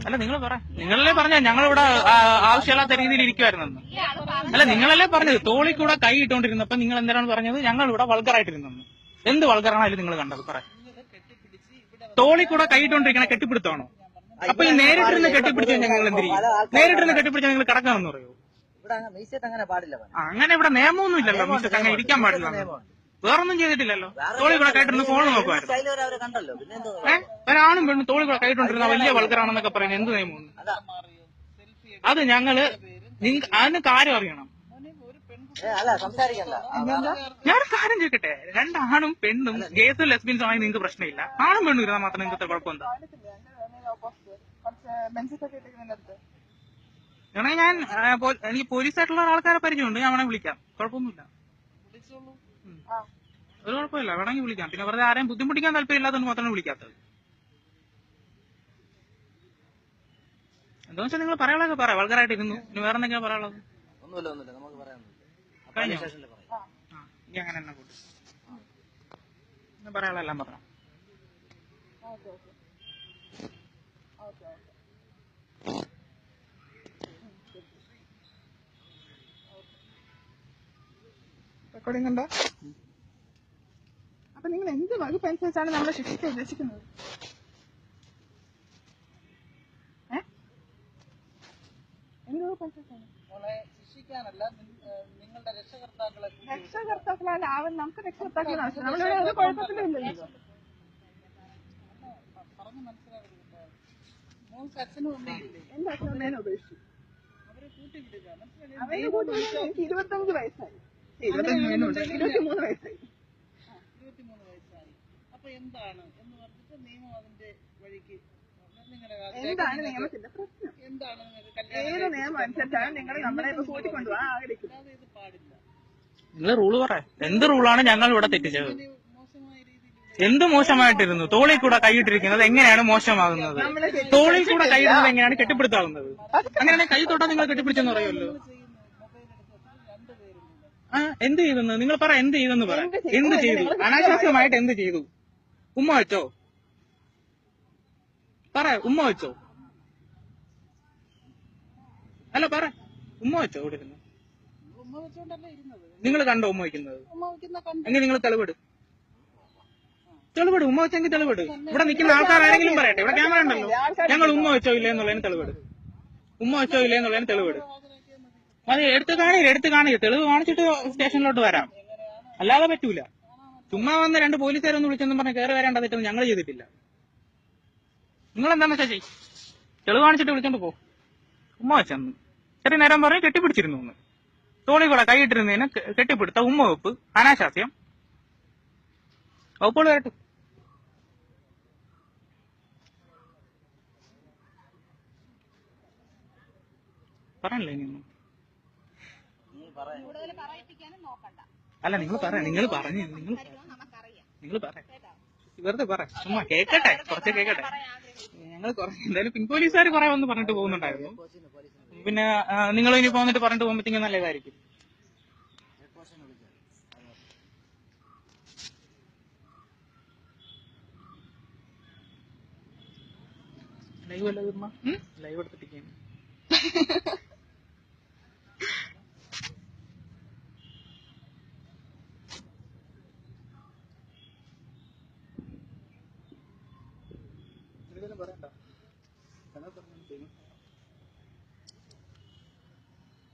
അല്ല നിങ്ങൾ പറ, നിങ്ങളല്ലേ പറഞ്ഞ ഞങ്ങളിവിടെ ആവശ്യമില്ലാത്ത രീതിയിൽ ഇരിക്കുവായിരുന്നെന്ന്. അല്ല നിങ്ങളല്ലേ പറഞ്ഞത് തോളിൽ കൂടെ കൈ ഇട്ടുകൊണ്ടിരുന്നപ്പോ നിങ്ങൾ എന്തിനാണ് പറഞ്ഞത് ഞങ്ങളിവിടെ വൾഗറായിട്ടിരുന്നെന്ന്? എന്ത് വൾഗറാണായാലും നിങ്ങൾ കണ്ടത് പറ. തോളിൽ കൂടെ കൈ ഇട്ടുകൊണ്ടിരിക്കണ കെട്ടിപ്പിടുത്തമാണോ? അപ്പൊ ഈ നേരിട്ടിരുന്ന് കെട്ടിപ്പിടിച്ചാൽ ഞങ്ങൾ എന്തിരിക്കും? നേരിട്ടിരുന്ന് കെട്ടിപ്പിടിച്ചാൽ നിങ്ങൾ കിടക്കാമെന്ന് പറയൂ? അങ്ങനെ ഇവിടെ നിയമമൊന്നും ഇല്ലല്ലോ മീശക്ക് അങ്ങനെ ഇരിക്കാൻ പാടില്ല. വേറൊന്നും ചെയ്തിട്ടില്ലല്ലോ. തോളി കൂടെ കൈയിട്ടിരുന്ന് ഫോൺ നോക്കുമായിരുന്നു. ഒരാണും പെണ്ണും തോളി കൂടെ കൈയിട്ടോണ്ടിരുന്ന വലിയ വൾഗറാണെന്നൊക്കെ പറയുന്നത് എന്ത് നിയമമാണ്? അത് ഞങ്ങള് അതിന് കാര്യം അറിയണം. ഞാനൊരു കാര്യം ചോദിക്കട്ടെ, രണ്ടാണും പെണ്ണും ഗേസും ലെസ്ബിയൻസും ആയി നിങ്ങൾക്ക് പ്രശ്നമില്ല. ആണും പെണ്ണും ഇരുന്നാൽ മാത്രം നിങ്ങൾക്ക് കുഴപ്പമെന്താ? വേണമെങ്കിൽ ഞാൻ എനിക്ക് പോലീസായിട്ടുള്ള ആൾക്കാരെ പരിചയമുണ്ട്, ഞാൻ വേണമെങ്കിൽ വിളിക്കാം, കുഴപ്പമൊന്നുമില്ല. ഒരു കുഴപ്പമില്ല, വേണമെങ്കിൽ വിളിക്കാം. പിന്നെ വെറുതെ ആരെയും ബുദ്ധിമുട്ടിക്കാൻ താല്പര്യമില്ലാത്തതുകൊണ്ട് മാത്രമാണ് വിളിക്കാത്തത്. എന്താ വെച്ചാൽ നിങ്ങൾ പറയാനുള്ളതൊക്കെ പറയാം. വൾഗറായിട്ട് ഇരുന്നു. ഇനി വേറെ എന്തെങ്കിലും പറയാനുള്ളത്? കഴിഞ്ഞോ? ഇനി അങ്ങനെ തന്നെ കൂട്ടും പറയാനുള്ള എല്ലാം പറയാം. റെക്കോർഡിംഗ് ഉണ്ടോ? അപ്പൊ നിങ്ങൾ എന്ത് വകുപ്പ് അനുസരിച്ചാണ് നമ്മളെ ശിക്ഷിക്കാൻ ഉദ്ദേശിക്കുന്നത്? എന്ത് വകുപ്പ് അനുസരിച്ചാണ്? രക്ഷകർത്താക്കളല്ല ആവും. നമുക്ക് രക്ഷകർത്താക്കളാണ് ആവശ്യം. നമ്മളിവിടെ ഒരു കുഴപ്പത്തിലില്ലല്ലോ. എന്റെ അച്ഛനും അമ്മേനെ ഉപേക്ഷിച്ചു. അവരെ കൂട്ടിവിടാൻ എനിക്ക് 25 വയസ്സായി. 23 വയസ്സായി. എന്താണ് നിയമത്തിന്റെ പ്രശ്നം? ഏത് നിയമം അനുസരിച്ചാണ് നിങ്ങൾ നമ്മളെ ഇപ്പൊ കൂട്ടിക്കൊണ്ടുപോകാൻ ആഗ്രഹിക്കുന്നത്? നിങ്ങൾ റൂള് പറ. എന്ത് റൂളാണ് ഞങ്ങൾ ഇവിടെ തെറ്റിച്ചത്? എന്ത് മോശമായിട്ടിരുന്നു? തോളിൽ കൂടെ കൈയിട്ടിരിക്കുന്നത് എങ്ങനെയാണ് മോശമാകുന്നത്? തോളിൽ കൂടെ കൈയിടുന്നത് എങ്ങനെയാണ് കെട്ടിപ്പിടുത്താവുന്നത്? അങ്ങനെയാണെങ്കിൽ കൈ തൊട്ടാൽ നിങ്ങൾ കെട്ടിപ്പിടിച്ചെന്ന് പറയുമല്ലോ. എന്ത് ചെയ്തെന്ന് നിങ്ങൾ പറ. എന്ത് ചെയ്തെന്ന് പറ. എന്ത് ചെയ്തു? അനാശാസ്യമായിട്ട് എന്ത് ചെയ്തു? ഉമ്മ വെച്ചോ? പറ. ഉമ്മ വെച്ചോ? അല്ല പറ. ഉമ്മ വെച്ചോ? ഇവിടെ ഇരുന്ന് നിങ്ങൾ കണ്ടോ ഉമ്മ വയ്ക്കുന്നത്? എങ്കിൽ നിങ്ങൾ തെളിവിട്. ഉമ്മ വെച്ചെങ്കിൽ തെളിവിട്. ഇവിടെ നിൽക്കുന്ന ആൾക്കാരാണെങ്കിലും പറയട്ടെ. ഇവിടെ ക്യാമറ ഉണ്ടല്ലോ. ഞങ്ങൾ ഉമ്മ വെച്ചോ ഇല്ലേ എന്നുള്ളതിന് തെളിവിട്. ഉമ്മ വെച്ചോ ഇല്ലേ എന്നുള്ളതിന് തെളിവിട്. അത് എടുത്ത് കാണില്ല. തെളിവ് കാണിച്ചിട്ട് സ്റ്റേഷനിലോട്ട് വരാം. അല്ലാതെ പറ്റൂല. ചുമ്മാ വന്ന് 2 പോലീസുകാരൊന്നും വിളിച്ചെന്നും പറഞ്ഞ് കയറി വരേണ്ട തെറ്റൊന്നും ഞങ്ങൾ ചെയ്തിട്ടില്ല. നിങ്ങൾ എന്താണെന്ന് വെച്ചാൽ ചെയ്യും. തെളിവ് കാണിച്ചിട്ട് വിളിച്ചോണ്ട് പോ. ഉമ്മ വെച്ചെന്ന് ചെറിയ നേരം പറഞ്ഞ് കെട്ടിപ്പിടിച്ചിരുന്നു എന്ന്. തോളി കൂടെ കൈയിട്ടിരുന്നതിന് കെട്ടിപ്പിടുത്ത ഉമ്മ വെപ്പ് അനാശാസ്യം. വകുപ്പുകൾ വരട്ടെ. പറയണില്ലേ ഇനിയൊന്നും? അല്ല നിങ്ങൾ പറ. നിങ്ങൾ പറഞ്ഞു. നിങ്ങൾ പറ. വെറുതെ പറ. ചുമ്മാ കേക്കട്ടെ. കുറച്ച് കേക്കട്ടെ. ഞങ്ങൾ എന്തായാലും പിൻ പോലീസുകാർ കുറെ വന്ന് പറഞ്ഞിട്ട് പോകുന്നുണ്ടായിരുന്നു. പിന്നെ നിങ്ങൾ ഇനി പോന്നിട്ട് പറഞ്ഞിട്ട് പോകുമ്പോഴത്തേക്കും നല്ലതായിരിക്കും. ലൈവ് അല്ല തീർന്ന ലൈവ് എടുത്തിട്ടിരിക്കുന്നു.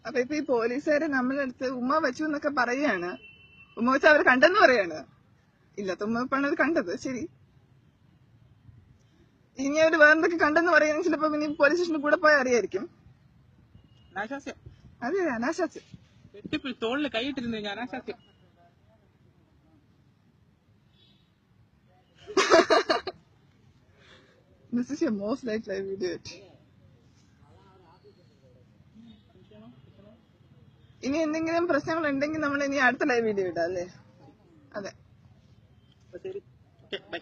അപ്പൊ ഇപ്പൊ ഈ പോലീസുകാര് നമ്മളെ അടുത്ത് ഉമ്മ വെച്ചു എന്നൊക്കെ പറയാണ്. ഉമ്മ വെച്ച് അവർ കണ്ടെന്ന് പറയാണ്. ഇല്ലാത്ത ഉമ്മ വെപ്പാണ് അത് കണ്ടത്. ശരി, ഇനി അവര് വേറെന്തൊക്കെ കണ്ടെന്ന് പറയുന്നത് ചിലപ്പോ ഇനി പോലീസ് സ്റ്റേഷനിൽ കൂടെ പോയാൽ അറിയായിരിക്കും. അതെ, അനാശാസ്യം. തോളില് കൈയിട്ടിരുന്നു അനാശാസ്യം. This is your most liked live video. ഇനി എന്തെങ്കിലും പ്രശ്നങ്ങൾ ഉണ്ടെങ്കിൽ നമ്മൾ ഇനി അടുത്ത ലൈവ് വീഡിയോ ഇടാം അല്ലേ? അതെ, ശരി, ബൈ.